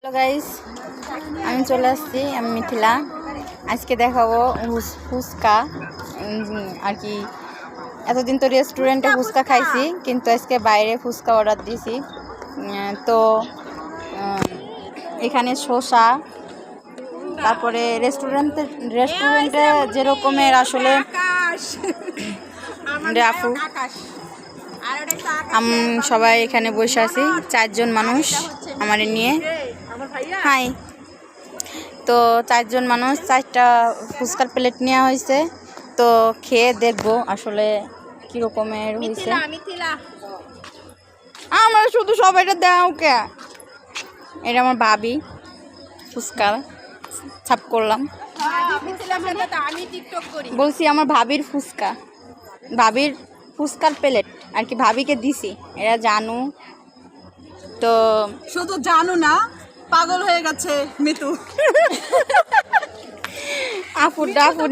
Hello guys, আমি চলে আসছি। আমি মিথিলা। আজকে দেখাবো ফুচকা আর কি। এতদিন তো রেস্টুরেন্টে ফুচকা খাইছি, কিন্তু আজকে বাইরে ফুচকা অর্ডার দিয়েছি। তো এখানে শসা, তারপরে রেস্টুরেন্টে যেরকমের আসলে রাফু সবাই এখানে বসে আছি, 4 জন মানুষ আমার নিয়ে। হাই, তো 4 জন মানুষ 4টা ফুচকার প্লেট নেওয়া হয়েছে। তো খেয়ে দেখবো আসলে কীরকমের হয়েছে। আমার শুধু সবাইটা দেওয়া কে, এটা আমার ভাবি ফুচকা ছাপ করলাম। বলছি আমার ভাবির ফুচকার প্লেট আর কি ভাবিকে দিছি। এরা জানু তো শুধু জানু না, পাগল হয়ে গেছে মিতু। আপুর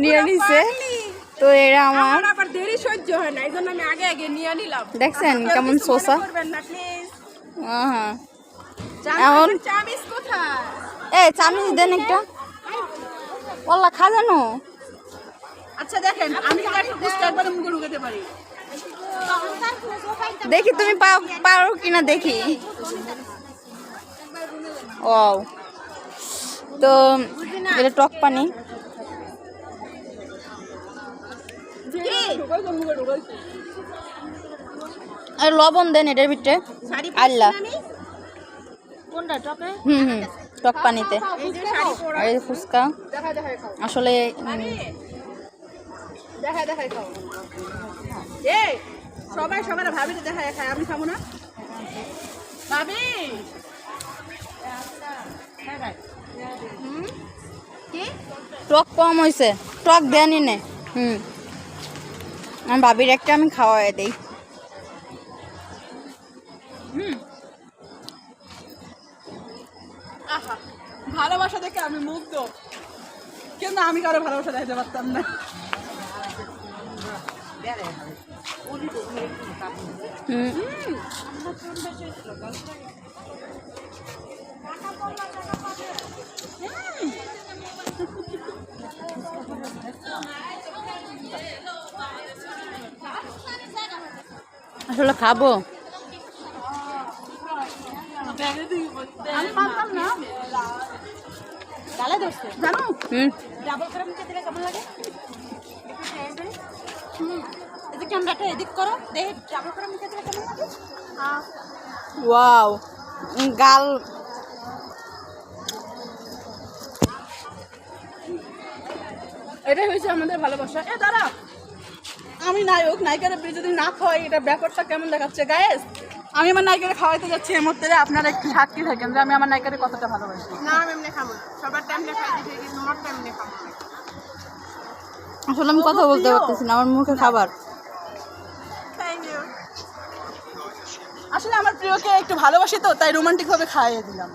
নিয়ে নিছে। তো এরা আমার আবার দেরি সহ্য হয় না, এইজন্য আমি আগে আগে নিয়ে নিলাম। দেখছেন কেমন শসা। এখন চামিচ কোথায়? এই চামিচ দেন একটা। ওল্লা খা জানো। আচ্ছা দেখেন, আমি একটু ফুচকা একবার মুখে ঢুকাতে পারি। দেখি তুমি পারো কিনা দেখি। ও তো এটা টক পানি। আর লবণ দেন এটার ভিতরে। আল্লাহ টক পানিতে। আর এই ফুচকা আসলে সবাই সবার ভাবিতে দেখায় খায়, আমি খাবো না। ভাবি টক কম হয়েছে, টক দেয়নি নে। আমার ভাবির একটা আমি খাওয়াই দেই। ভালোবাসা দেখে আমি মুগ্ধ, কিন্তু আমি কারো ভালোবাসা দেখাতে পারতাম না। আসলে খাবো ওয়াও গাল। এটাই হয়েছে আমাদের ভালোবাসা। দাঁড়া, আমি নায়ক নায়িকার যদি না খাওয়াই, এটা ব্যাপারটা কেমন দেখাচ্ছে গায়েস। আমি আমার নায়িকারে খাওয়াইতে যাচ্ছি, এর মধ্যে আপনারা একটু সাক্ষী থাকেন যে আমি আমার নায়িকারে কতটা ভালোবাসি। না আমি এমনি খাবো, সবার টাইমে খাইতে তোমার টাইমে খাবো। আসলে আমি কথা বলতে পারতেছি না, আমার মুখে খাবার। আসলে আমার প্রিয়কে একটু ভালোবাসি, তো তাই রোমান্টিক ভাবে খাইয়ে দিলাম।